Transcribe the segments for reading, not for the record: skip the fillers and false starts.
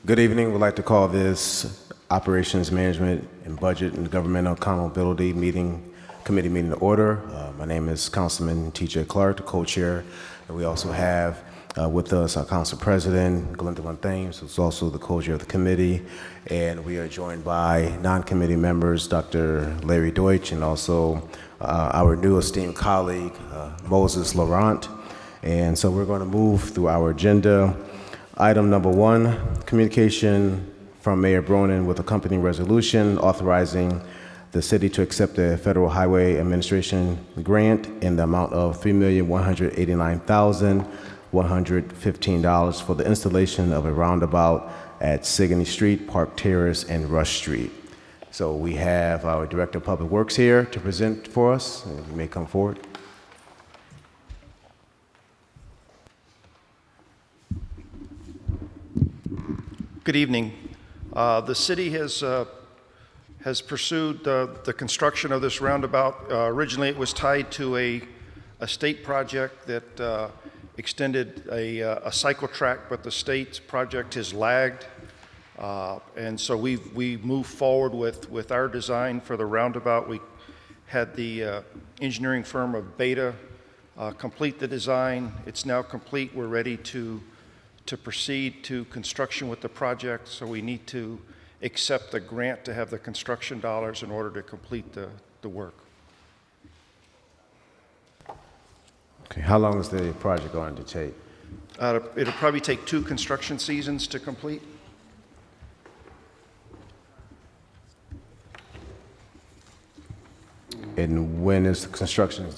Good evening. We'd like to call this Operations Management and Budget and Governmental Accountability Committee meeting to order. My name is Councilman T.J. Clark, the co-chair, and we also have with us our Council President, Glenda Van Thames, who's also the co-chair of the committee, and we are joined by non-committee members, Dr. Larry Deutsch, and also our new esteemed colleague, Moses Laurent. And so we're going to move through our agenda. Item number 1, communication from Mayor Bronin with accompanying resolution authorizing the city to accept the Federal Highway Administration grant in the amount of $3,189,115 for the installation of a roundabout at Sigourney Street, Park Terrace, and Rush Street. So we have our Director of Public Works here to present for us. You may come forward. Good evening. The city has pursued the construction of this roundabout. Originally, it was tied to a state project that extended a cycle track, but the state's project has lagged. And so we moved forward with our design for the roundabout. We had the engineering firm of Beta complete the design. It's now complete. We're ready to proceed to construction with the project, so we need to accept the grant to have the construction dollars in order to complete the work. Okay, how long is the project going to take? It'll probably take 2 construction seasons to complete. And when is the construction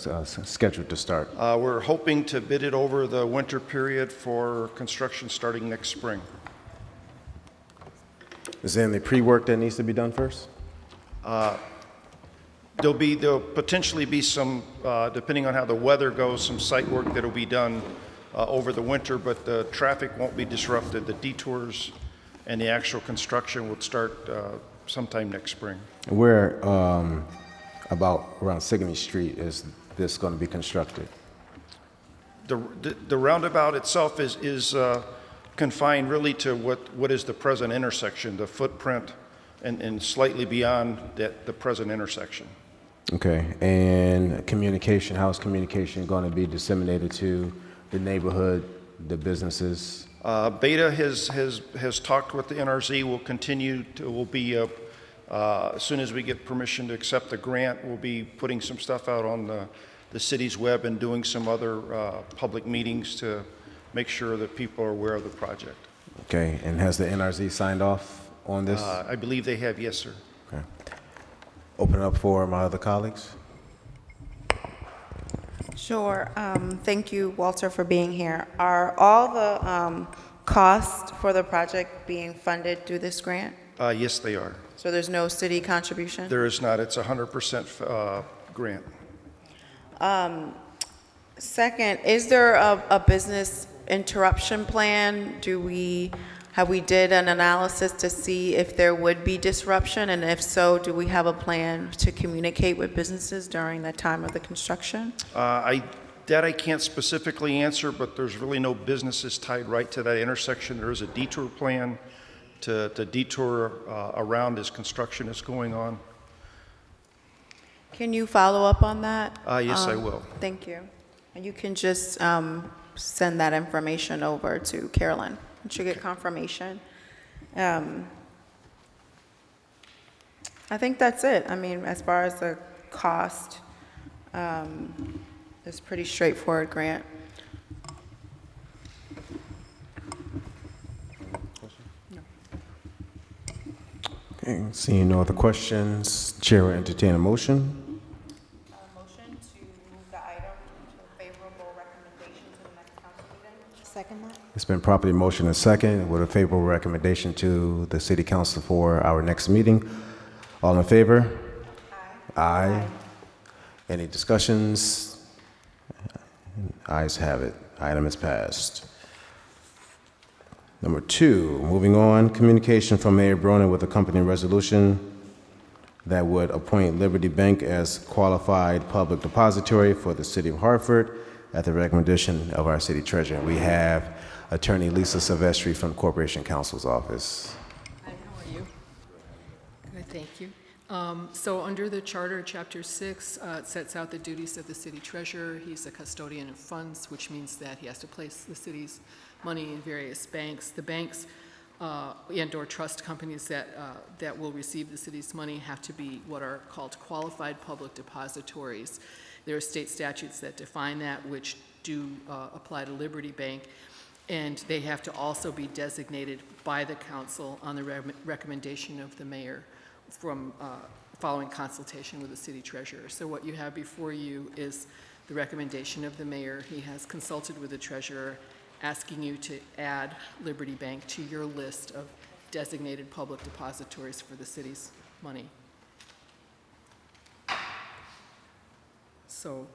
scheduled to start? We're hoping to bid it over the winter period for construction starting next spring. Is there any pre-work that needs to be done first? There'll potentially be some, depending on how the weather goes, some site work that'll be done over the winter, but the traffic won't be disrupted. The detours and the actual construction will start sometime next spring. Where about around Sigourney Street is this going to be constructed? The roundabout itself is confined really to what is the present intersection, the footprint, and slightly beyond the present intersection. Okay, and communication, how is communication going to be disseminated to the neighborhood, the businesses? Beta has talked with the NRZ. We'll be as soon as we get permission to accept the grant, we'll be putting some stuff out on the city's web and doing some other public meetings to make sure that people are aware of the project. Okay, and has the NRZ signed off on this? I believe they have, yes, sir. Okay. Open it up for my other colleagues. Sure. Thank you, Walter, for being here. Are all the costs for the project being funded through this grant? Yes, they are. So there's no city contribution? There is not. It's 100% grant. Second, is there a business interruption plan? Have we did an analysis to see if there would be disruption? And if so, do we have a plan to communicate with businesses during the time of the construction? I can't specifically answer, but there's really no businesses tied right to that intersection. There is a detour plan to detour around as construction is going on. Can you follow up on that? Yes, I will. Thank you. And you can just send that information over to Carolyn once you get confirmation. I think that's it. I mean, as far as the cost, it's pretty straightforward grant. Okay, seeing no other questions, Chair will entertain a motion. Motion to move the item to a favorable recommendation to the next council meeting. Second that. It's been properly motioned and second with a favorable recommendation to the City Council for our next meeting. All in favor? Aye. Aye. Any discussions? Ayes have it. Item is passed. Number 2, moving on, communication from Mayor Bronin with accompanying resolution that would appoint Liberty Bank as qualified public depository for the City of Hartford at the recommendation of our city treasurer. We have Attorney Lisa Silvestri from the Corporation Counsel's Office. Hi, how are you? Good, thank you. So under the charter, chapter 6, it sets out the duties of the city treasurer. He's a custodian of funds, which means that he has to place the city's money in various banks. The banks and/or trust companies that will receive the city's money have to be what are called qualified public depositories. There are state statutes that define that, which do apply to Liberty Bank, and they have to also be designated by the council on the recommendation of the mayor from following consultation with the city treasurer. So what you have before you is the recommendation of the mayor. He has consulted with the treasurer, asking you to add Liberty Bank to your list of designated public depositories for the city's money. So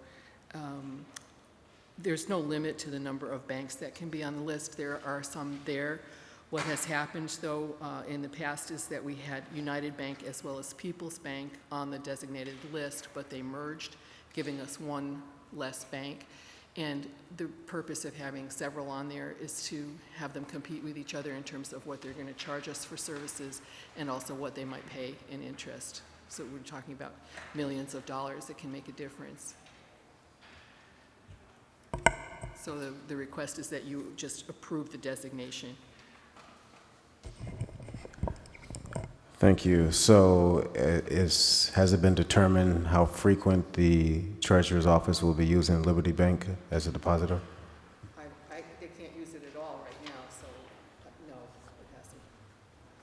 there's no limit to the number of banks that can be on the list. There are some there. What has happened, though, in the past is that we had United Bank as well as People's Bank on the designated list, but they merged, giving us one less bank. And the purpose of having several on there is to have them compete with each other in terms of what they're going to charge us for services and also what they might pay in interest. So we're talking about millions of dollars that can make a difference. So the request is that you just approve the designation. Thank you. So has it been determined how frequent the treasurer's office will be using Liberty Bank as a depositor? They can't use it at all right now, so no, it hasn't.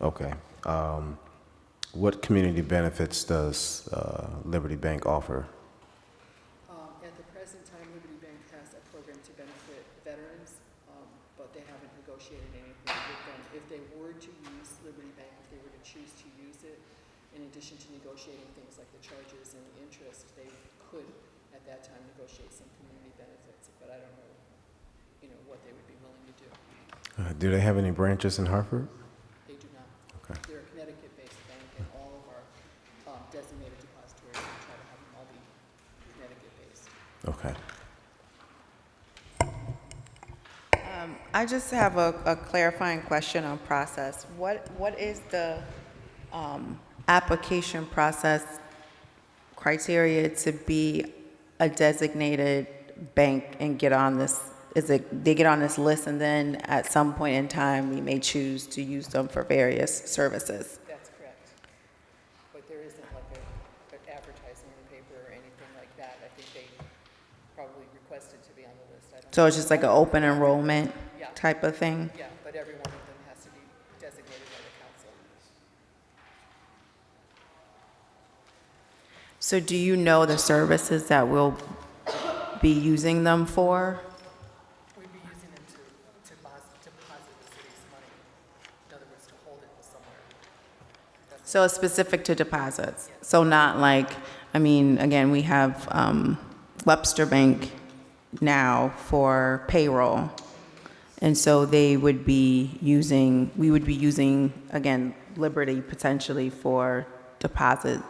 Okay. What community benefits does Liberty Bank offer? At the present time, Liberty Bank has a program to benefit veterans, but they haven't negotiated anything with them. If they were to use Liberty Bank, if they were to choose to use it, in addition to negotiating things like the charges and the interest, they could, at that time, negotiate some community benefits, but I don't know, what they would be willing to do. Do they have any branches in Hartford? They do not. Okay. They're a Connecticut-based bank, and all of our designated depositories, we try to have them all be Connecticut-based. Okay. I just have a clarifying question on process. What is the application process criteria to be a designated bank and get on this? Is it they get on this list and then at some point in time we may choose to use them for various services? That's correct. But there isn't like an advertising in the paper or anything like that. I think they probably requested to be on the list. I don't So it's just like an open enrollment Yeah. type of thing? Yeah, but every one of them has to be designated by the council. So do you know the services that we'll be using them for? We'd be using them to deposit the city's money. In other words, to hold it somewhere. So it's specific to deposits? So not like, again, we have Webster Bank now for payroll. And so we would be using, again, Liberty potentially for deposit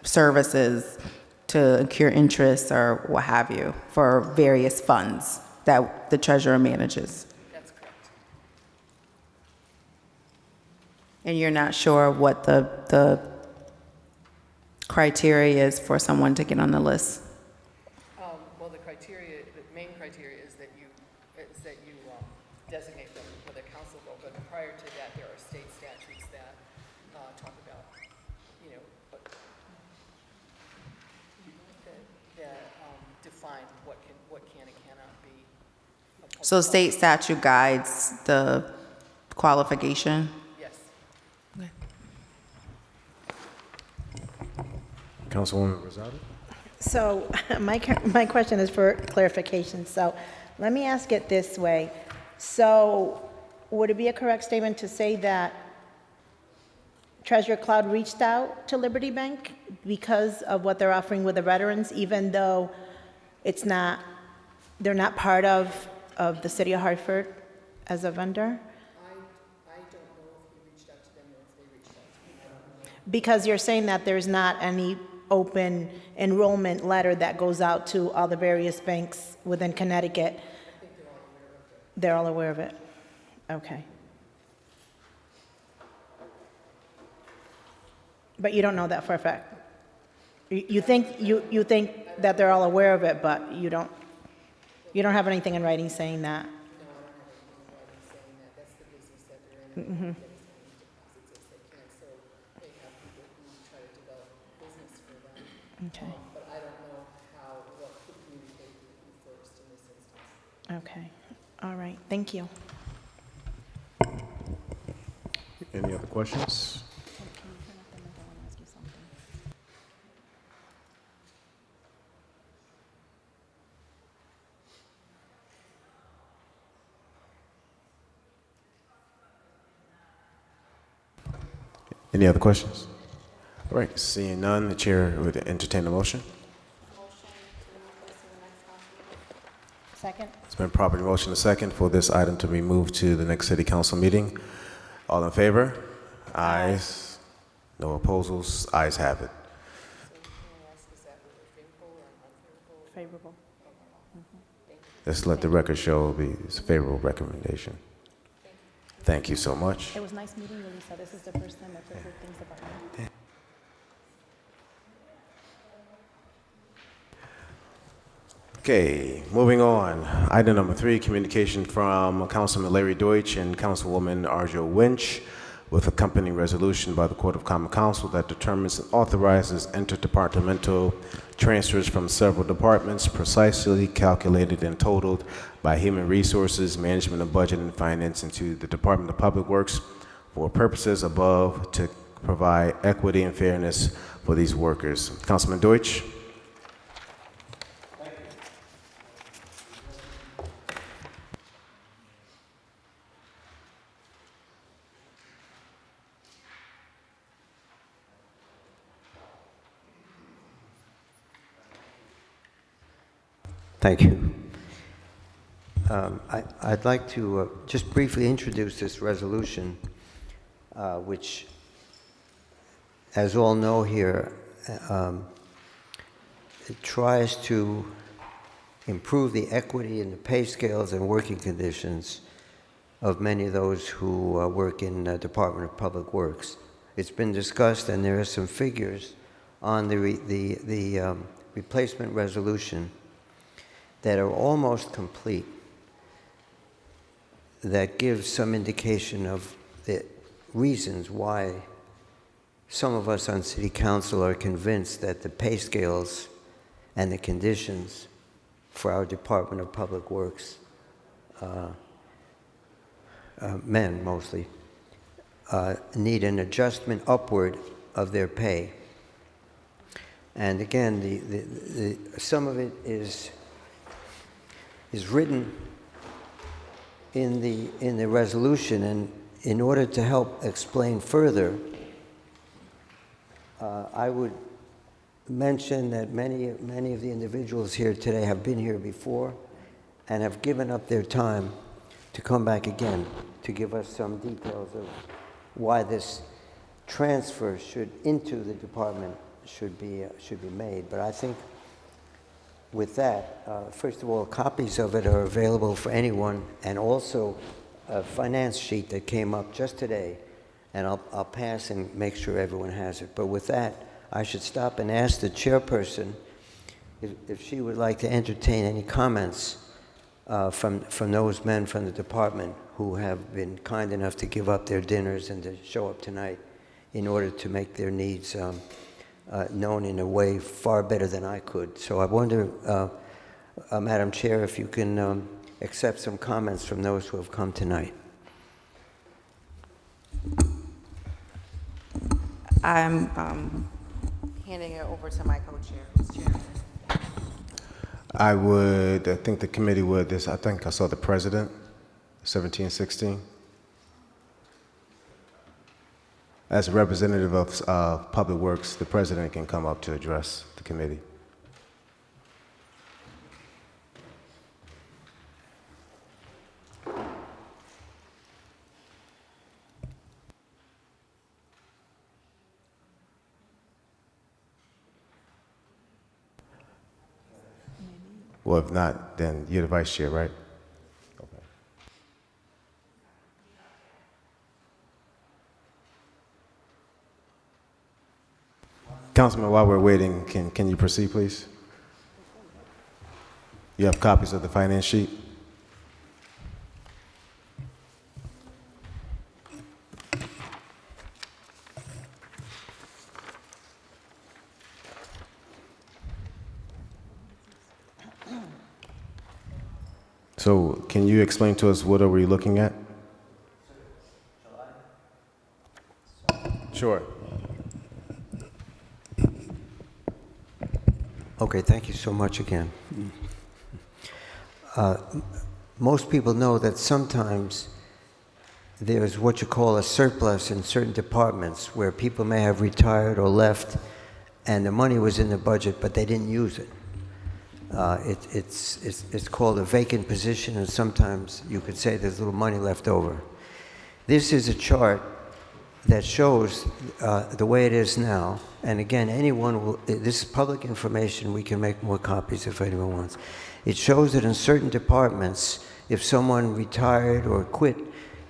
services to accrue interest or what have you for various funds that the treasurer manages. That's correct. And you're not sure what the criteria is for someone to get on the list? Well, the main criteria is that you designate them with a council vote. But prior to that, there are state statutes that talk about, that define what can and cannot be. A public So state statute guides the qualification? Yes. Councilwoman Rosado? So my question is for clarification. So let me ask it this way. So would it be a correct statement to say that Treasurer Cloud reached out to Liberty Bank because of what they're offering with the veterans, even though they're not part of the city of Hartford as a vendor? I don't know if he reached out to them or if they reached out to me. I don't know. Because you're saying that there's not any open enrollment letter that goes out to all the various banks within Connecticut. They're all aware of it? Okay. But you don't know that for a fact? You think that they're all aware of it, but you don't have anything in writing saying that? Okay. But I don't know what to communicate with you first in this instance. Okay. All right. Thank you. Any other questions? Any other questions? All right, seeing none, the chair would entertain a motion. Second? It's been properly motion and second for this item to be moved to the next city council meeting. All in favor? Ayes. No opposals? Ayes have it. Favorable. Let's let the record show it's a favorable recommendation. Thank you so much. It was nice meeting you, Lisa. This is the first time I've heard good things about you. Okay, moving on. Item number 3, communication from Councilman Larry Deutsch and Councilwoman Arjo Winch with accompanying resolution by the Court of Common Council that determines and authorizes interdepartmental transfers from several departments precisely calculated and totaled by Human Resources, Management of Budget and Finance into the Department of Public Works for purposes above to provide equity and fairness for these workers. Councilman Deutsch? Thank you. I'd like to just briefly introduce this resolution, which, as all know here, it tries to improve the equity in the pay scales and working conditions of many of those who work in the Department of Public Works. It's been discussed, and there are some figures on the replacement resolution that are almost complete, that gives some indication of the reasons why some of us on City Council are convinced that the pay scales and the conditions for our Department of Public Works, men mostly, need an adjustment upward of their pay. And again, some of it is written in the resolution, and in order to help explain further, I would mention that many of the individuals here today have been here before and have given up their time to come back again to give us some details of why this transfer into the department should be made. But I think with that, first of all, copies of it are available for anyone, and also a finance sheet that came up just today, and I'll pass and make sure everyone has it. But with that, I should stop and ask the chairperson if she would like to entertain any comments from those men from the department who have been kind enough to give up their dinners and to show up tonight in order to make their needs known in a way far better than I could. So I wonder, Madam Chair, if you can accept some comments from those who have come tonight. I'm handing it over to my co-chair, who's chairman. I think the committee would, I think I saw the president, 1716. As a representative of Public Works, the president can come up to address the committee. Well, if not, then you're the vice chair, right? Okay. Councilman, while we're waiting, can you proceed, please? You have copies of the finance sheet? So can you explain to us what are we looking at? Sure. Okay, thank you so much again. Most people know that sometimes there's what you call a surplus in certain departments where people may have retired or left and the money was in the budget, but they didn't use it. It's called a vacant position, and sometimes you could say there's little money left over. This is a chart that shows the way it is now. And again, anyone will, this is public information, we can make more copies if anyone wants. It shows that in certain departments, if someone retired or quit,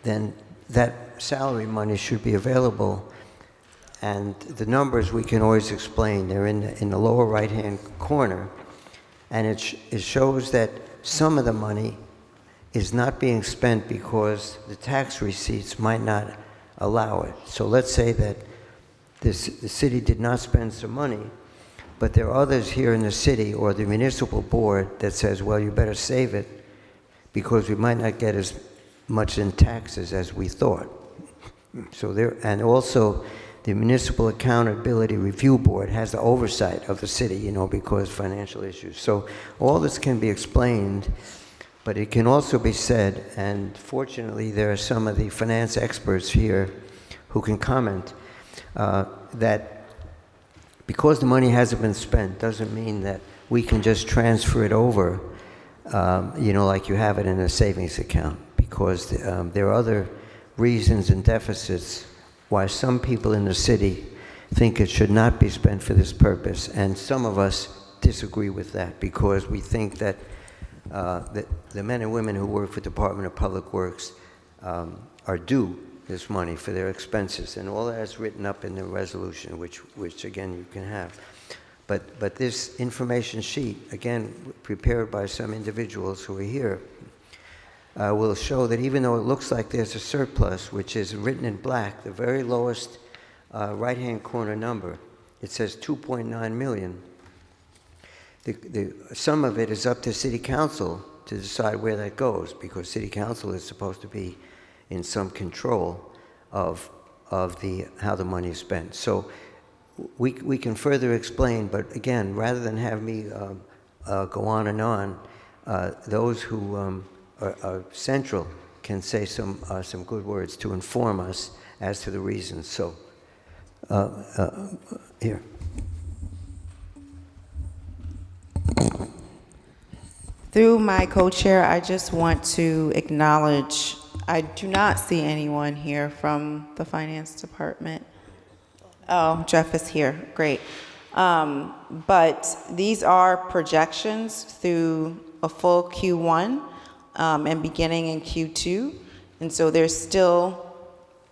then that salary money should be available. And the numbers we can always explain. They're in the lower right-hand corner. And it shows that some of the money is not being spent because the tax receipts might not allow it. So let's say that the city did not spend some money, but there are others here in the city or the municipal board that says, well, you better save it because we might not get as much in taxes as we thought. So there, and also the Municipal Accountability Review Board has the oversight of the city, you know, because financial issues. So all this can be explained, but it can also be said, and fortunately there are some of the finance experts here who can comment, that because the money hasn't been spent doesn't mean that we can just transfer it over, you know, like you have it in a savings account, because there are other reasons and deficits why some people in the city think it should not be spent for this purpose, and some of us disagree with that because we think that the men and women who work for the Department of Public Works are due this money for their expenses, and all that is written up in the resolution, which again you can have. But this information sheet, again prepared by some individuals who are here, will show that even though it looks like there's a surplus, which is written in black, the very lowest right-hand corner number, it says 2.9 million. Some of it is up to City Council to decide where that goes, because City Council is supposed to be in some control of how the money is spent. So we can further explain, but again, rather than have me go on and on, those who are central can say some good words to inform us as to the reasons. So here. Through my co-chair, I just want to acknowledge, I do not see anyone here from the finance department. Oh, Jeff is here, great. But these are projections through a full Q1 and beginning in Q2. And so there's still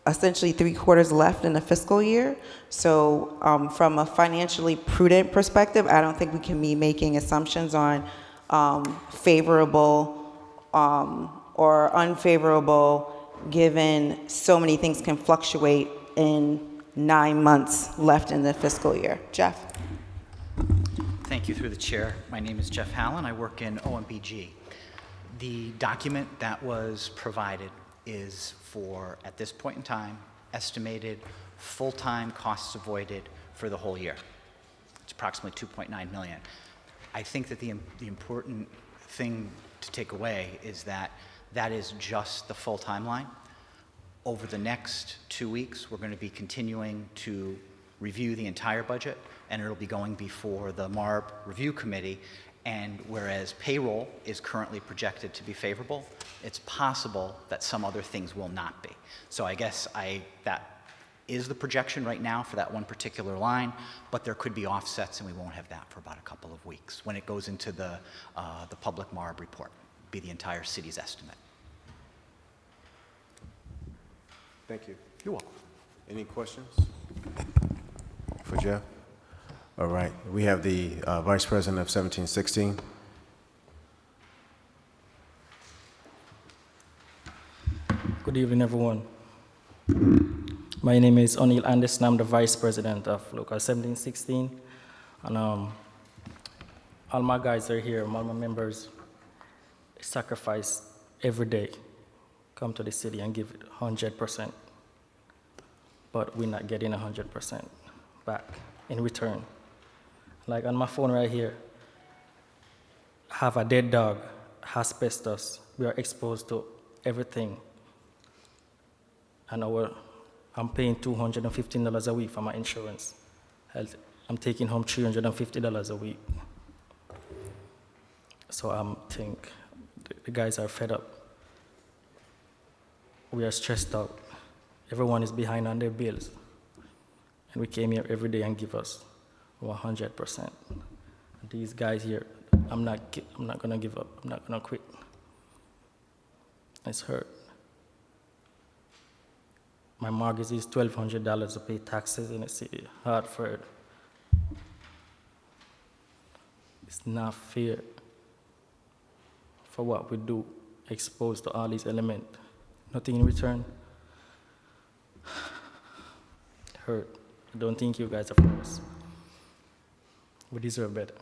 essentially 3 quarters left in the fiscal year. So from a financially prudent perspective, I don't think we can be making assumptions on favorable or unfavorable, given so many things can fluctuate in 9 months left in the fiscal year. Jeff? Thank you, through the chair. My name is Jeff Hallen. I work in OMBG. The document that was provided is for, at this point in time, estimated full-time costs avoided for the whole year. It's approximately 2.9 million. I think that the important thing to take away is that that is just the full-time line. Over the next 2 weeks, we're going to be continuing to review the entire budget, and it'll be going before the MARB Review Committee. And whereas payroll is currently projected to be favorable, it's possible that some other things will not be. So I guess that is the projection right now for that one particular line, but there could be offsets, and we won't have that for about a couple of weeks. When it goes into the public MARB report, be the entire city's estimate. Thank you. You're welcome. Any questions for Jeff? All right, we have the Vice President of 1716. Good evening, everyone. My name is O'Neill Anderson. I'm the Vice President of Local 1716. And all my guys are here, all my members sacrifice every day, come to the city and give it 100%. But we're not getting 100% back in return. Like on my phone right here, I have a dead dog, asbestos. We are exposed to everything. And I'm paying $215 a week for my insurance. I'm taking home $350 a week. So I think the guys are fed up. We are stressed out. Everyone is behind on their bills. And we came here every day and give us 100%. These guys here, I'm not gonna give up. I'm not gonna quit. It's hurt. My mortgage is $1,200 to pay taxes in the city, Hartford. It's not fair for what we do, exposed to all these elements. Nothing in return. It hurt. I don't think you guys are for us. We deserve better.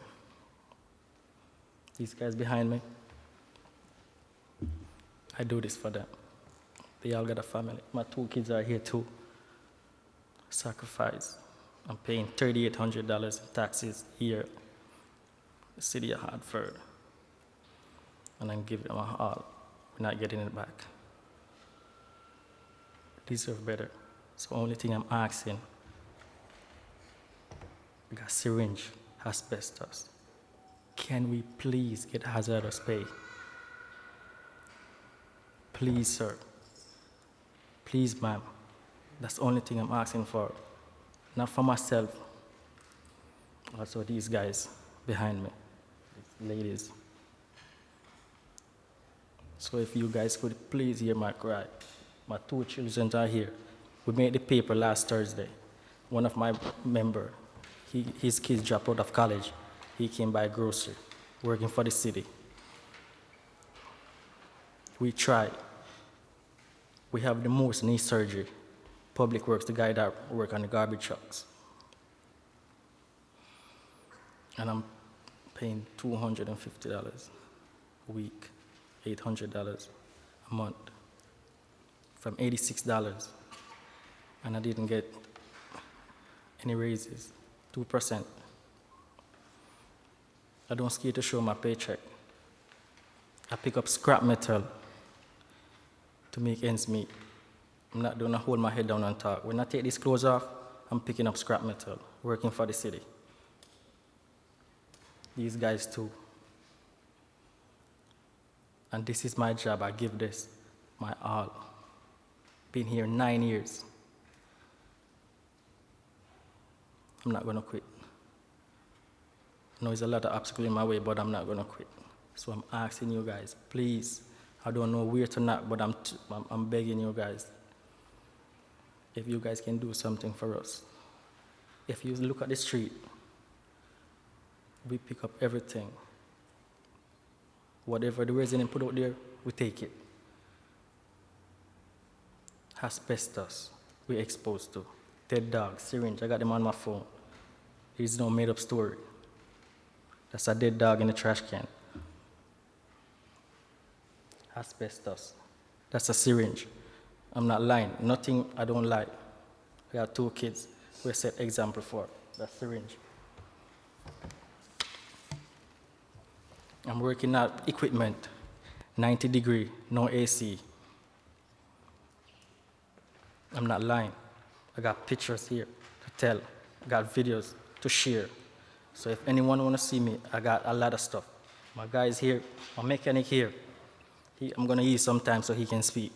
These guys behind me, I do this for them. They all got a family. My 2 kids are here too. Sacrifice. I'm paying $3,800 in taxes here, the city of Hartford. And I'm giving them all. We're not getting it back. Deserve better. So the only thing I'm asking, we got syringe, asbestos. Can we please get hazardous pay? Please, sir. Please, ma'am. That's the only thing I'm asking for. Not for myself. Also these guys behind me, these ladies. So if you guys could please hear my cry. My 2 children are here. We made the paper last Thursday. One of my members, his kids dropped out of college. He came by grocery, working for the city. We tried. We have the most knee surgery. Public Works, the guy that work on the garbage trucks. And I'm paying $250 a week, $800 a month, from $86. And I didn't get any raises, 2%. I don't scare to show my paycheck. I pick up scrap metal to make ends meet. I'm not gonna hold my head down and talk. When I take these clothes off, I'm picking up scrap metal, working for the city. These guys too. And this is my job. I give this my all. Been here 9 years. I'm not gonna quit. I know there's a lot of obstacles in my way, but I'm not gonna quit. So I'm asking you guys, please. I don't know where to knock, but I'm begging you guys. If you guys can do something for us. If you look at the street, we pick up everything. Whatever the resident put out there, we take it. Asbestos, we exposed to. Dead dogs, syringe, I got them on my phone. There's no made up story. That's a dead dog in the trash can. Asbestos, that's a syringe. I'm not lying, nothing I don't lie. I got 2 kids, we set example for, that's syringe. I'm working out equipment, 90 degree, no AC. I'm not lying. I got pictures here to tell. I got videos to share. So if anyone want to see me, I got a lot of stuff. My guy's here, my mechanic here. I'm going to use some time so he can speak.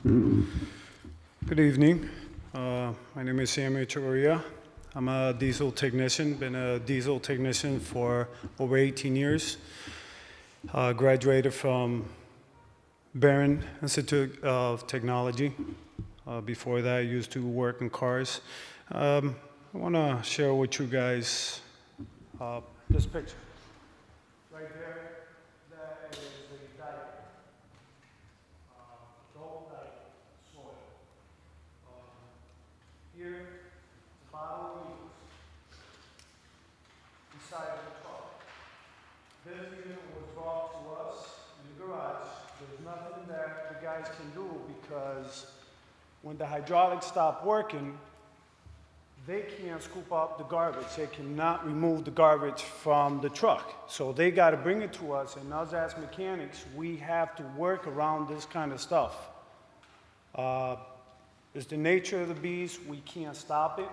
Good evening. My name is Samuel Chavarria. I'm a diesel technician, been a diesel technician for over 18 years. Graduated from Barron Institute of Technology. Before that, I used to work in cars. I want to share with you guys this picture. Right there, that is a diet. Adult diet soil. Here, the bottle of wheels inside of the truck. This unit was brought to us in the garage. There's nothing that the guys can do because when the hydraulics stop working, they can't scoop up the garbage. They cannot remove the garbage from the truck. So they got to bring it to us, and us as mechanics, we have to work around this kind of stuff. It's the nature of the beast. We can't stop it.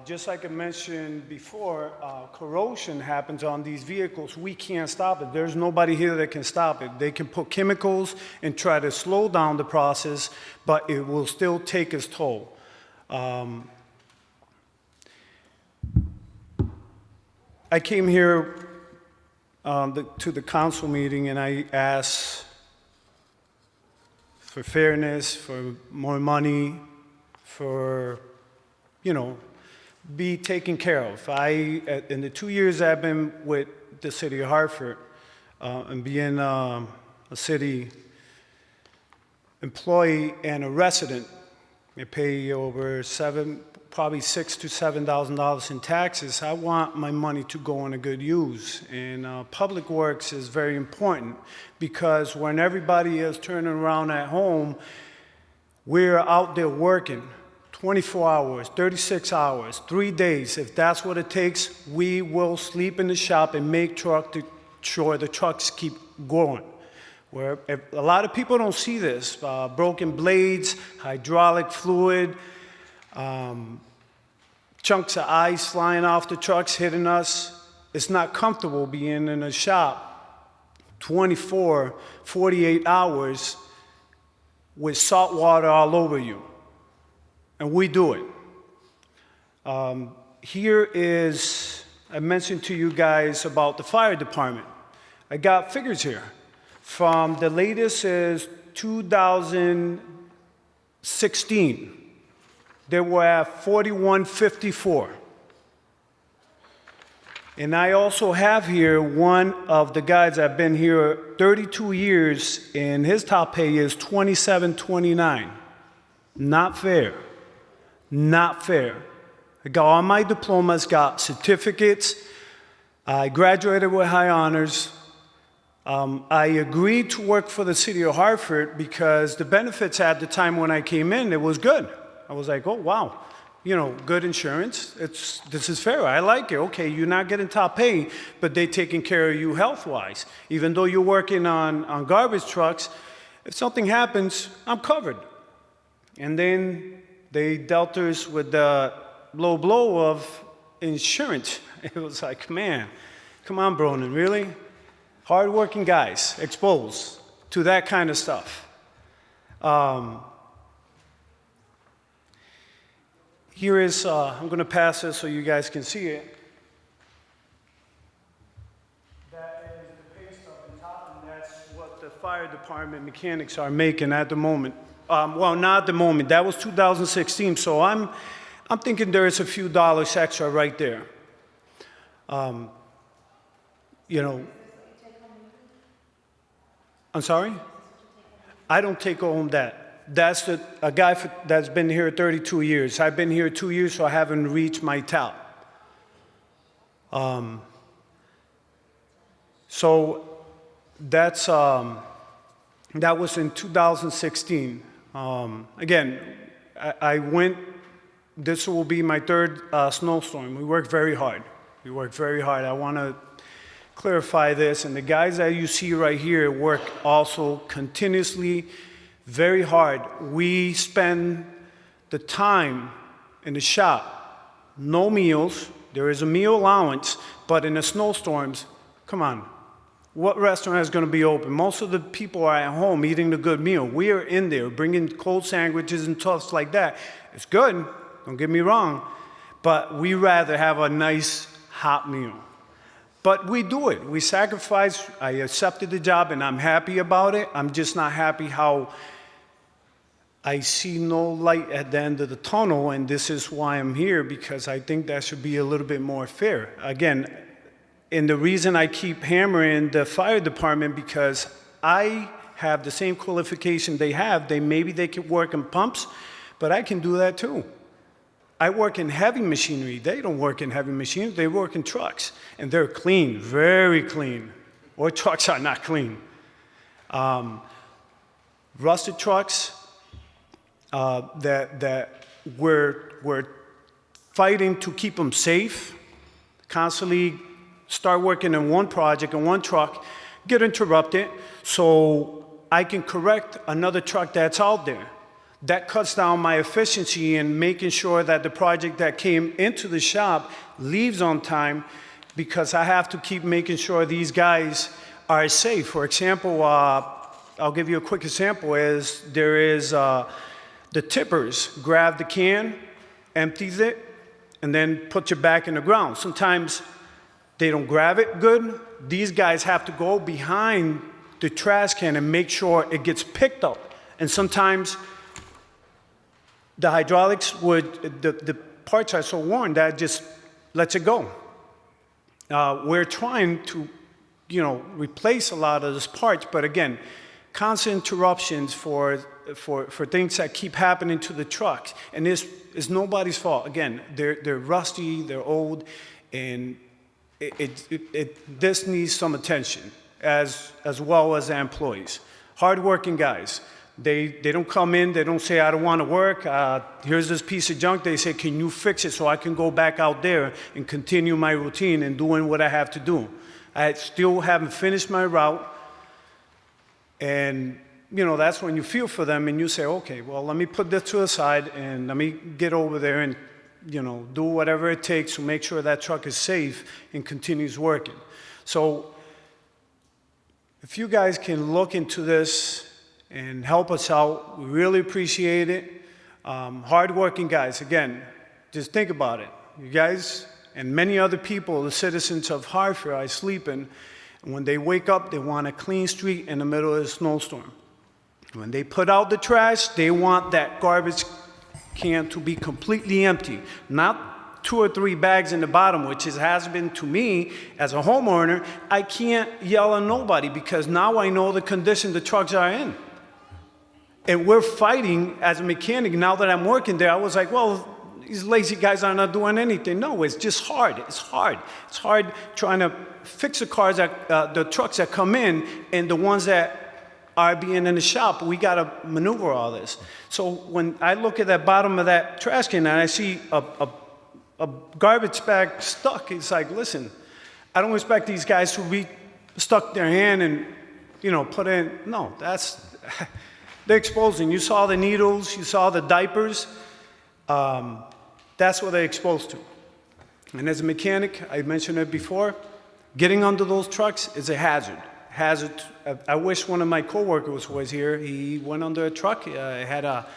Just like I mentioned before, corrosion happens on these vehicles. We can't stop it. There's nobody here that can stop it. They can put chemicals and try to slow down the process, but it will still take its toll. I came here to the council meeting and I asked for fairness, for more money, for, be taken care of. In the 2 years I've been with the city of Hartford, and being a city employee and a resident, I pay over probably $6,000 to $7,000 in taxes. I want my money to go in a good use. And public works is very important because when everybody is turning around at home, we're out there working 24 hours, 36 hours, 3 days. If that's what it takes, we will sleep in the shop and make sure the trucks keep going. Where a lot of people don't see this, broken blades, hydraulic fluid, chunks of ice flying off the trucks, hitting us. It's not comfortable being in a shop 24, 48 hours with salt water all over you. And we do it. Here is, I mentioned to you guys about the fire department. I got figures here. From the latest is 2016. They were at 4154. And I also have here one of the guys that have been here 32 years, and his top pay is $27.29. Not fair. Not fair. I got all my diplomas, got certificates. I graduated with high honors. I agreed to work for the city of Hartford because the benefits at the time when I came in, it was good. I was like, oh, wow, good insurance. This is fair. I like it. Okay, you're not getting top pay, but they're taking care of you health-wise. Even though you're working on garbage trucks, if something happens, I'm covered. And then they dealt us with the low blow of insurance. It was like, man, come on, Bronin, really? Hard-working guys exposed to that kind of stuff. Here is, I'm going to pass this so you guys can see it. That is the pay stub on top, and that's what the fire department mechanics are making at the moment. Well, not at the moment. That was 2016, so I'm thinking there is a few dollars extra right there. I'm sorry? I don't take home that. That's a guy that's been here 32 years. I've been here 2 years, so I haven't reached my top. So that's, that was in 2016. Again, I went, this will be my third snowstorm. We worked very hard. I want to clarify this, and the guys that you see right here work also continuously very hard. We spend the time in the shop, no meals. There is a meal allowance, but in the snowstorms, come on, What restaurant is going to be open? Most of the people are at home eating the good meal. We are in there bringing cold sandwiches and stuff like that. It's good, don't get me wrong, but we rather have a nice hot meal. But we do it. We sacrifice. I accepted the job, and I'm happy about it. I'm just not happy how I see no light at the end of the tunnel, and this is why I'm here, because I think that should be a little bit more fair. Again, and the reason I keep hammering the fire department, because I have the same qualification they have. Maybe they could work in pumps, but I can do that too. I work in heavy machinery. They don't work in heavy machinery. They work in trucks, and they're clean, very clean. Or trucks are not clean. Rusted trucks that we're fighting to keep them safe, constantly start working in one project in one truck, get interrupted, so I can correct another truck that's out there. That cuts down my efficiency in making sure that the project that came into the shop leaves on time, because I have to keep making sure these guys are safe. For example, I'll give you a quick example, there is the tippers grab the can, empties it, and then puts it back in the ground. Sometimes they don't grab it good. These guys have to go behind the trash can and make sure it gets picked up. And sometimes the hydraulics the parts are so worn that it just lets it go. We're trying to, replace a lot of those parts, but again, constant interruptions for things that keep happening to the trucks. And this is nobody's fault. Again, they're rusty, they're old, and this needs some attention, as well as the employees. Hardworking guys. They don't come in, they don't say, I don't want to work, here's this piece of junk. They say, can you fix it so I can go back out there and continue my routine and doing what I have to do. I still haven't finished my route, and that's when you feel for them and you say, okay, well, let me put this to the side and let me get over there and do whatever it takes to make sure that truck is safe and continues working. So if you guys can look into this and help us out, we really appreciate it. Hardworking guys, again, just think about it. You guys and many other people, the citizens of Hartford, are sleeping, and when they wake up, they want a clean street in the middle of a snowstorm. When they put out the trash, they want that garbage can to be completely empty, not 2 or 3 bags in the bottom, which has been to me as a homeowner. I can't yell at nobody because now I know the condition the trucks are in. And we're fighting as a mechanic. Now that I'm working there, I was like, well, these lazy guys are not doing anything. No, it's just hard. It's hard. It's hard trying to fix the cars, the trucks that come in, and the ones that are being in the shop. We got to maneuver all this. So when I look at that bottom of that trash can and I see a garbage bag stuck, it's like, listen, I don't expect these guys to be stuck their hand and, put in. No, that's... They're exposing. You saw the needles, you saw the diapers. That's what they're exposed to. And as a mechanic, I mentioned it before, getting under those trucks is a hazard. I wish one of my coworkers was here. He went under a truck. He had a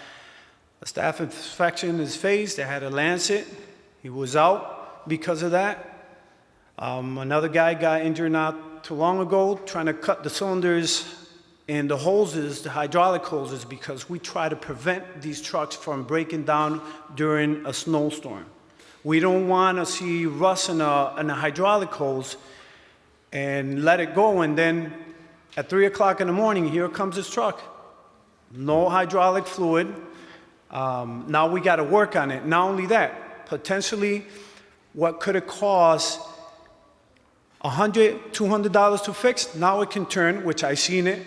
staph infection in his face. They had to lance it. He was out because of that. Another guy got injured not too long ago trying to cut the cylinders and the hoses, the hydraulic hoses, because we try to prevent these trucks from breaking down during a snowstorm. We don't want to see rust in a hydraulic hose and let it go, and then at 3 o'clock in the morning, here comes this truck. No hydraulic fluid. Now we got to work on it. Not only that, potentially what could have cost $100, $200 to fix, now it can turn, which I've seen it,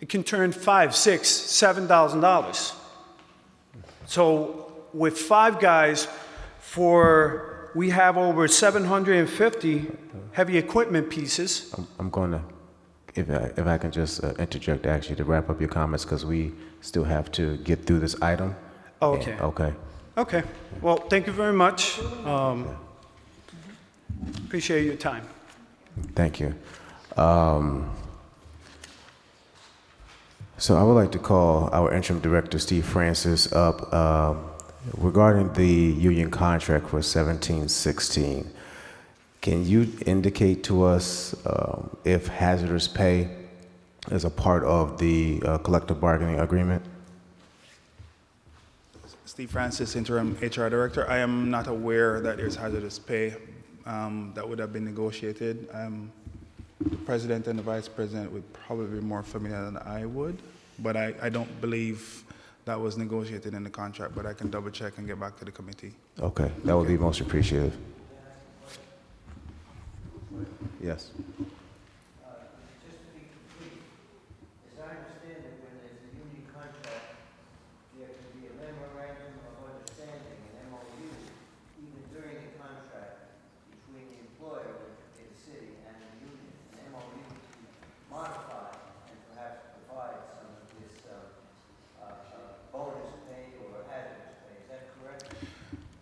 it can turn $5,000, $6,000, $7,000. So with 5 guys, we have over 750 heavy equipment pieces. I'm going to, if I can just interject actually to wrap up your comments, because we still have to get through this item. Okay. Okay. Okay. Well, thank you very much. Appreciate your time. Thank you. So I would like to call our interim director, Steve Francis, up regarding the union contract for 1716. Can you indicate to us if hazardous pay is a part of the collective bargaining agreement? Steve Francis, interim HR director. I am not aware that there's hazardous pay that would have been negotiated. The president and the vice president would probably be more familiar than I would, but I don't believe that was negotiated in the contract, but I can double check and get back to the committee. Okay, that would be most appreciative. Yes. Just to be complete, as I understand it, when there's a union contract, there can be a memorandum of understanding, an MOU, even during the contract between the employer in the city and the union. An MOU to modify and perhaps provide some of this bonus pay or hazardous pay. Is that correct?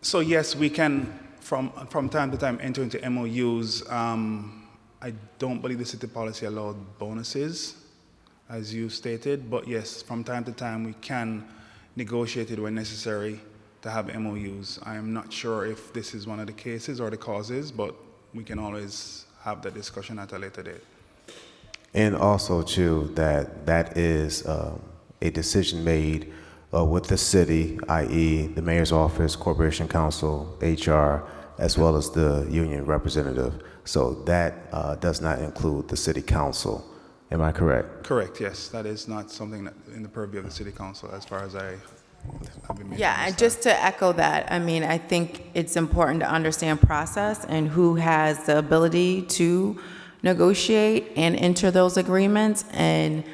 So yes, we can, from time to time, enter into MOUs. I don't believe the city policy allowed bonuses, as you stated, but yes, from time to time, we can negotiate it when necessary to have MOUs. I am not sure if this is one of the cases or the causes, but we can always have that discussion at a later date. And also, too, that is a decision made with the city, i.e. the mayor's office, corporation council, HR, as well as the union representative. So that does not include the city council. Am I correct? Correct, yes. That is not something that in the purview of the city council as far as I have been made to Yeah, and understand. just to echo that, I mean, I think it's important to understand process and who has the ability to negotiate and enter those agreements. And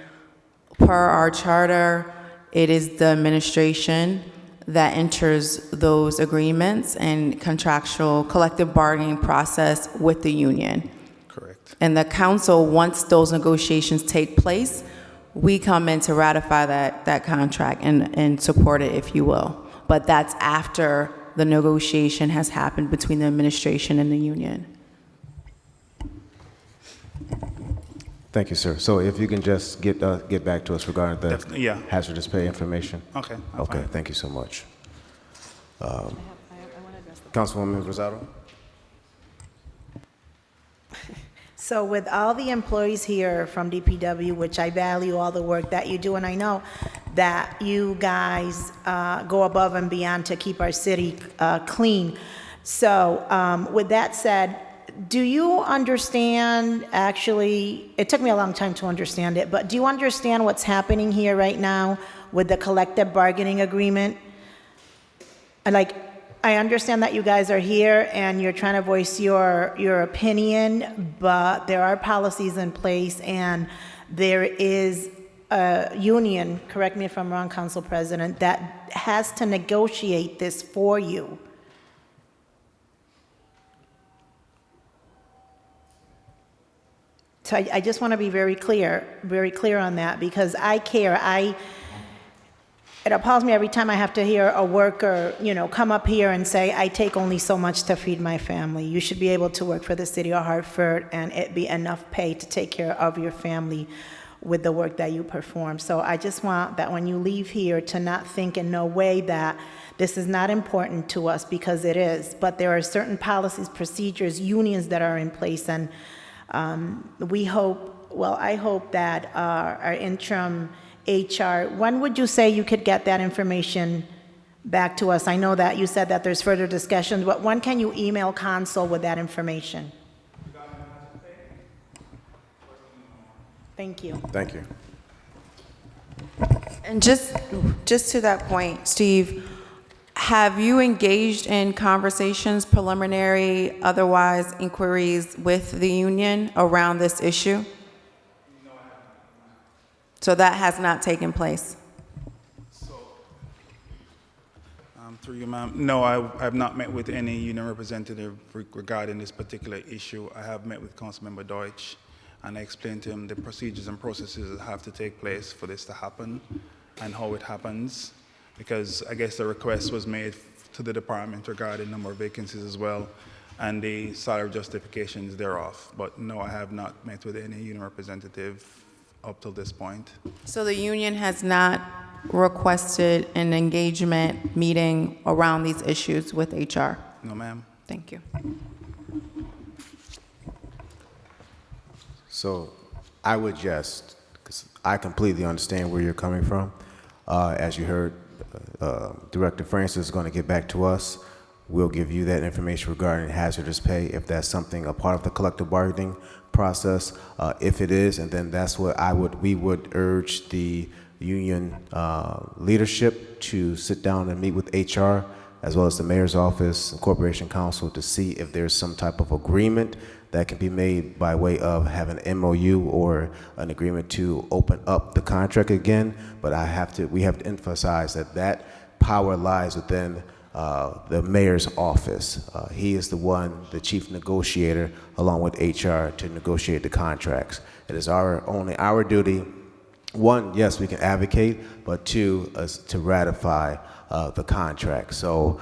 per our charter, it is the administration that enters those agreements and contractual collective bargaining process with the union. Correct. And the council, once those negotiations take place, we come in to ratify that contract and support it, if you will. But that's after the negotiation has happened between the administration and the union. Thank you, sir. So if you can just get back to us regarding the Definitely, yeah. hazardous pay information. Okay. I'm Okay, fine. thank you so much. Councilwoman Rosado? So with all the employees here from DPW, which I value all the work that you do, and I know that you guys go above and beyond to keep our city clean. So with that said, do you understand, actually, it took me a long time to understand it, but do you understand what's happening here right now with the collective bargaining agreement? Like, I understand that you guys are here and you're trying to voice your opinion, but there are policies in place and there is a union, correct me if I'm wrong, Council President, that has to negotiate this for you. So I just want to be very clear on that, because I care. It appalls me every time I have to hear a worker, come up here and say, I take only so much to feed my family. You should be able to work for the city of Hartford and it be enough pay to take care of your family with the work that you perform. So I just want that when you leave here to not think in no way that this is not important to us, because it is. But there are certain policies, procedures, unions that are in place, and I hope that our interim HR, when would you say you could get that information back to us? I know that you said that there's further discussions, but when can you email council with that information? Thank you. Thank you. And just to that point, Steve, have you engaged in conversations, preliminary, otherwise inquiries with the union around this issue? No, I have not. So that has not taken place? Through you, ma'am. No, I have not met with any union representative regarding this particular issue. I have met with Councilmember Deutsch, and I explained to him the procedures and processes that have to take place for this to happen and how it happens, because I guess the request was made to the department regarding number of vacancies as well. and the salary justifications thereof. But no, I have not met with any union representative up till this point. So the union has not requested an engagement meeting around these issues with HR? No, ma'am. Thank you. So I would just, because I completely understand where you're coming from. As you heard, Director Francis is going to get back to us. We'll give you that information regarding hazardous pay, if that's something, a part of the collective bargaining process. If it is, and then that's what we would urge the union leadership to sit down and meet with HR, as well as the mayor's office and corporation council, to see if there's some type of agreement that can be made by way of having an MOU or an agreement to open up the contract again. But we have to emphasize that power lies within the mayor's office. He is the chief negotiator, along with HR, to negotiate the contracts. It is only our duty. One, yes, we can advocate, but two, is to ratify the contract. So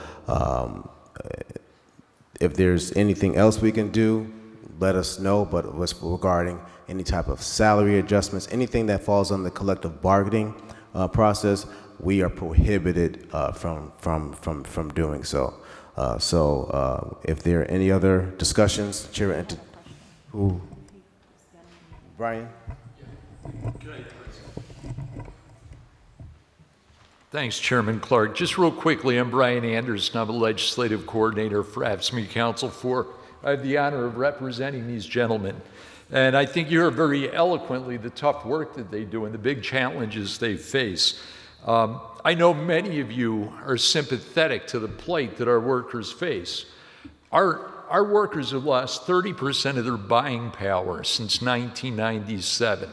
if there's anything else we can do, let us know. But regarding any type of salary adjustments, anything that falls on the collective bargaining process, we are prohibited from doing so. If there are any other discussions, Chair, Brian? Thanks, Chairman Clark. Just real quickly, I'm Brian Anderson. I'm a legislative coordinator for AFSCME Council 4. I have the honor of representing these gentlemen. And I think you heard very eloquently the tough work that they do and the big challenges they face. I know many of you are sympathetic to the plight that our workers face. Our workers have lost 30% of their buying power since 1997.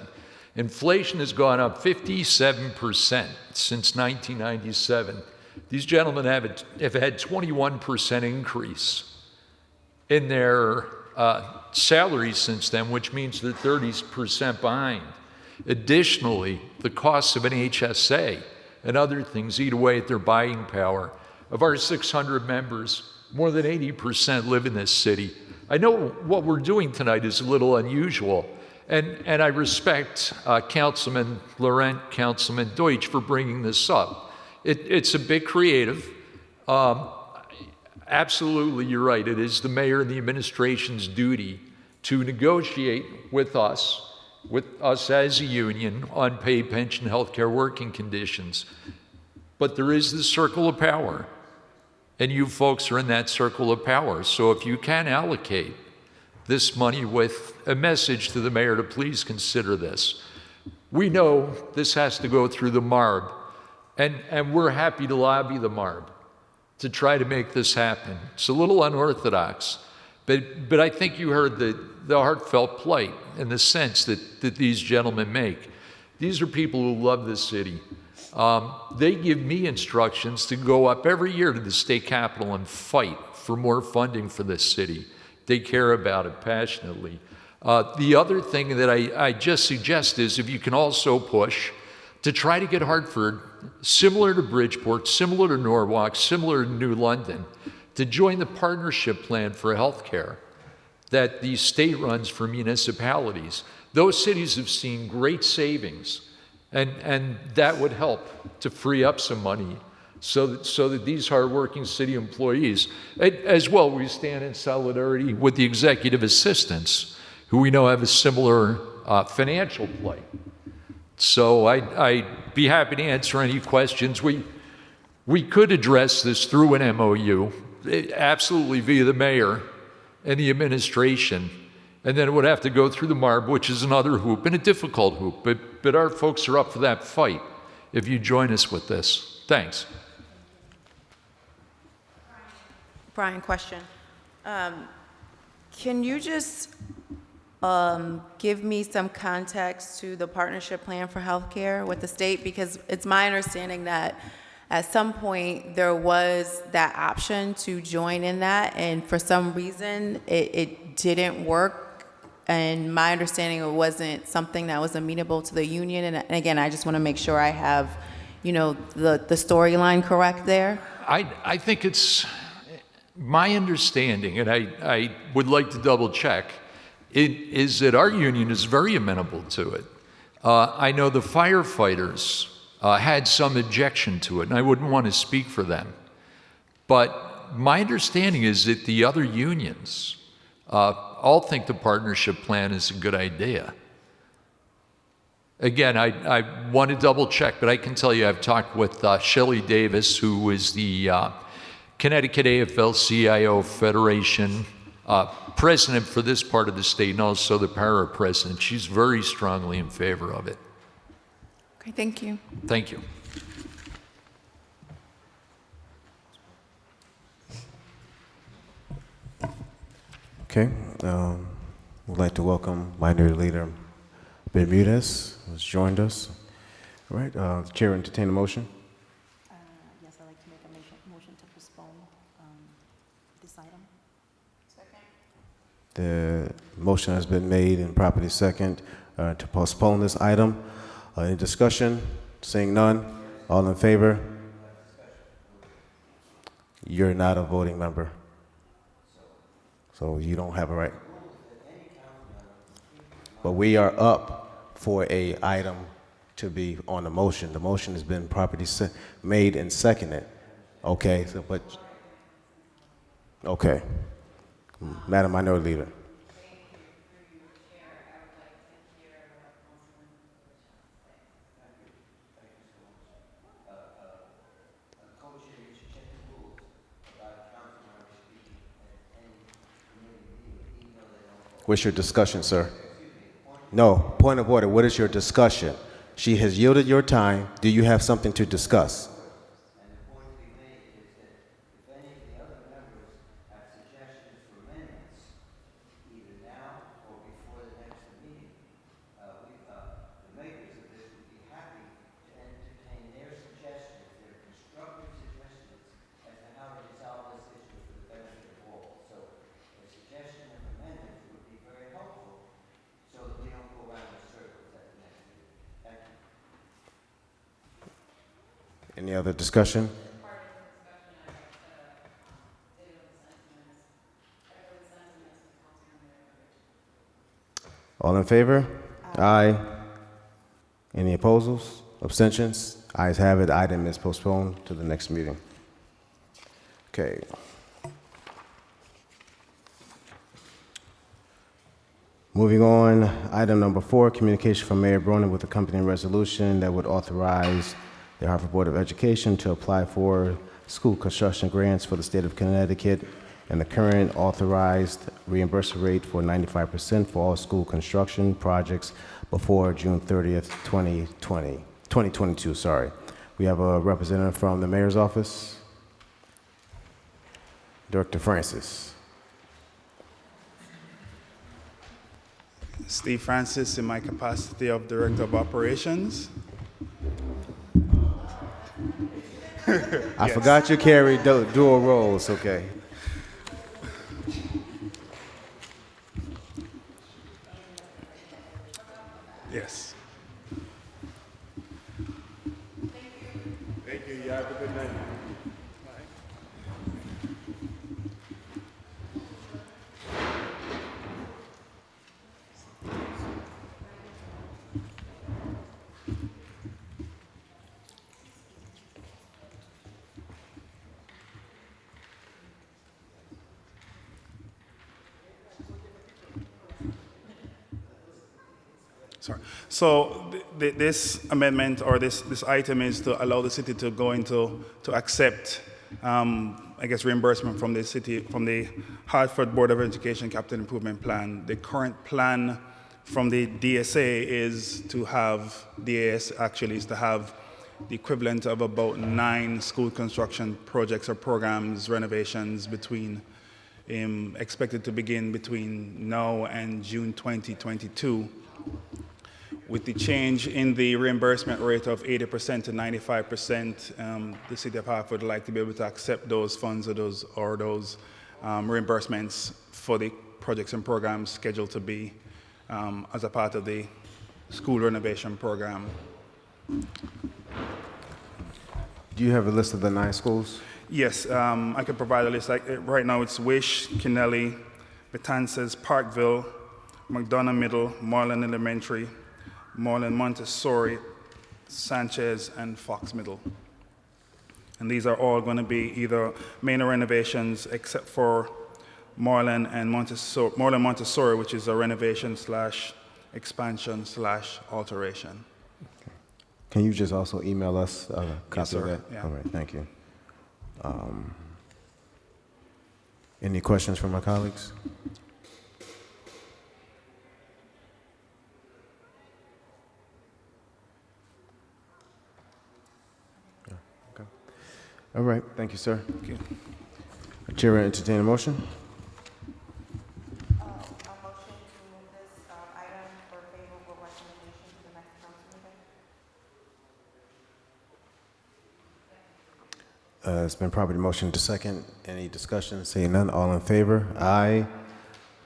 Inflation has gone up 57% since 1997. These gentlemen have had 21% increase in their salaries since then, which means they're 30% behind. Additionally, the costs of an HSA and other things eat away at their buying power. Of our 600 members, more than 80% live in this city. I know what we're doing tonight is a little unusual, and I respect Councilman Laurent, Councilman Deutsch for bringing this up. It's a bit creative. Absolutely, you're right. It is the mayor and the administration's duty to negotiate with us as a union on pay, pension, healthcare, working conditions. But there is the circle of power, and you folks are in that circle of power. So if you can allocate this money with a message to the mayor to please consider this. We know this has to go through the MARB, and we're happy to lobby the MARB to try to make this happen. It's a little unorthodox, but I think you heard the heartfelt plight and the sense that these gentlemen make. These are people who love this city. They give me instructions to go up every year to the state capitol and fight for more funding for this city. They care about it passionately. The other thing that I just suggest is if you can also push to try to get Hartford, similar to Bridgeport, similar to Norwalk, similar to New London, to join the partnership plan for healthcare that the state runs for municipalities. Those cities have seen great savings, and that would help to free up some money so that these hardworking city employees, as well, we stand in solidarity with the executive assistants, who we know have a similar financial plight. So I'd be happy to answer any questions. We could address this through an MOU, absolutely via the mayor and the administration, and then it would have to go through the MARB, which is another hoop, and a difficult hoop, but our folks are up for that fight if you join us with this. Thanks. Brian, question. Can you just give me some context to the partnership plan for healthcare with the state? Because it's my understanding that at some point there was that option to join in that, and for some reason it didn't work. And my understanding, it wasn't something that was amenable to the union. And again, I just want to make sure I have, the storyline correct there. I think it's, my understanding, and I would like to double check, is that our union is very amenable to it. I know the firefighters had some objection to it, and I wouldn't want to speak for them. But my understanding is that the other unions all think the partnership plan is a good idea. Again, I want to double check, but I can tell you I've talked with Shelley Davis, who is the Connecticut AFL-CIO Federation president for this part of the state, and also the para-president. She's very strongly in favor of it. Okay, thank you. Thank you. Okay, we'd like to welcome Minority Leader Bermudez, who's joined us. All right, the chair will entertain a motion. Yes, I'd like to make a motion to postpone this item. The motion has been made and properly second to postpone this item. Any discussion? Seeing none, all in favor? You're not a voting member, so you don't have a right. But we are up for a item to be on the motion. The motion has been properly made and seconded. Okay, so but okay, Madam Minority Leader. What's your discussion, sir? No, point of order. What is your discussion? She has yielded your time. Do you have something to discuss? Any other discussion? All in favor? Aye. Any opposals? Abstentions? Ayes have it. Item is postponed to the next meeting. Okay. Moving on, item number 4, communication from Mayor Bronin with accompanying resolution that would authorize the Hartford Board of Education to apply for school construction grants for the state of Connecticut, and the current authorized reimbursement rate for 95% for all school construction projects before June 30th, 2022. Sorry. We have a representative from the mayor's office, Director Francis. Steve Francis, in my capacity of Director of Operations. I forgot you carry dual roles, okay. Yes. Thank you. You have a good night. Sorry. So this amendment or this item is to allow the city to go into to accept, I guess, reimbursement from the city, from the Hartford Board of Education Capital Improvement Plan. The current plan from the DSA is to have, DAS actually is to have the equivalent of about 9 school construction projects or programs, renovations between, expected to begin between now and June 2022. With the change in the reimbursement rate of 80% to 95%, the City of Hartford would like to be able to accept those funds or those reimbursements for the projects and programs scheduled to be as a part of the school renovation program. Do you have a list of the 9 schools? Yes, I can provide a list. Like right now, it's Wish, Kennelly, Betances, Parkville, McDonough Middle, Marlin Elementary, Marlin Montessori, Sanchez, and Fox Middle. And these are all going to be either minor renovations, except for Marlin Montessori, which is a renovation / expansion / alteration. Can you just also email us a copy sir. of that? Yeah. All right, thank you. Any questions from my colleagues? Yeah, okay. All right, thank you, sir. Thank you. Chair will entertain a motion. A motion to move this item for favorable recommendation to the next council meeting. It's been properly motioned to second. Any discussion? Seeing none, all in favor? Aye.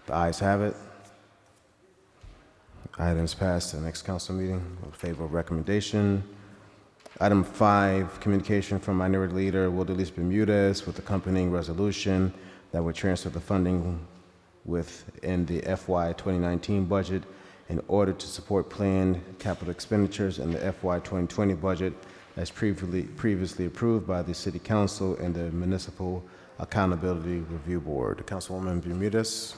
The ayes have it. Items passed to the next council meeting with favorable recommendation. Item 5, communication from Minority Leader Wilderlis Bermudez with accompanying resolution that would transfer the funding within the FY 2019 budget in order to support planned capital expenditures in the FY 2020 budget as previously approved by the City Council and the Municipal Accountability Review Board. Councilwoman Bermudez.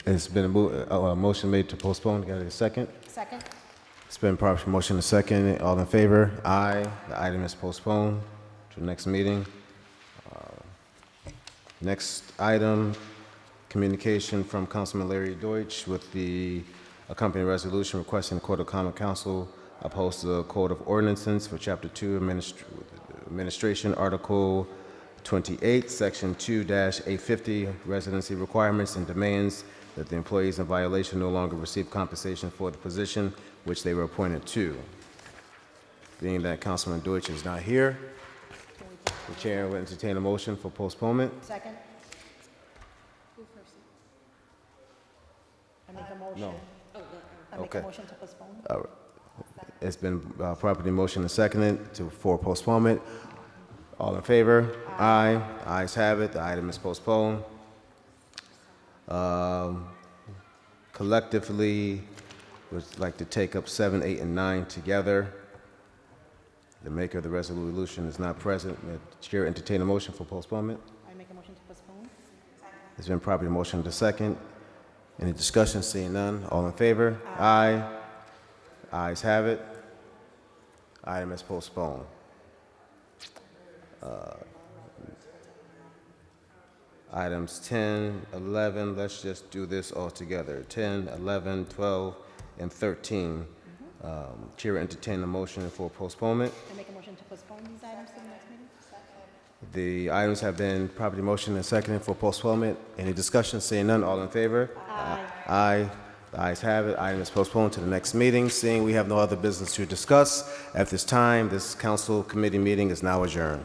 It's been a motion made to postpone. Got a second? Second? It's been properly motion to second. All in favor? Aye. The item is postponed to the next meeting. Next item, communication from Councilman Larry Deutsch with the accompanying resolution requesting the Court of Common Council oppose the Code of Ordinances for Chapter 2 Administration, Article 28, Section 2-850, residency requirements and demands that the employees in violation no longer receive compensation for the position which they were appointed to. Being that Councilman Deutsch is not here, the chair will entertain a motion for postponement. Second? I make a motion. No. I make Okay. a motion to postpone. It's been properly motioned and seconded for postponement. All in favor? Aye. Ayes have it. The item is postponed. Collectively, would like to take up 7, 8, and 9 together. The maker of the resolution is not present. May the chair entertain a motion for postponement? I make a motion to postpone. It's been properly motioned to second. Any discussion? Seeing none. All in favor? Aye. Ayes have it. Item is postponed. Items 10, 11, let's just do this all together. 10, 11, 12, and 13. Chair will entertain a motion for postponement. I make a motion to postpone these items to the next meeting. Second. The items have been properly motioned and seconded for postponement. Any discussion? Seeing none, all in favor? Aye. Aye. The ayes have it. Item is postponed to the next meeting. Seeing we have no other business to discuss at this time, this council committee meeting is now adjourned.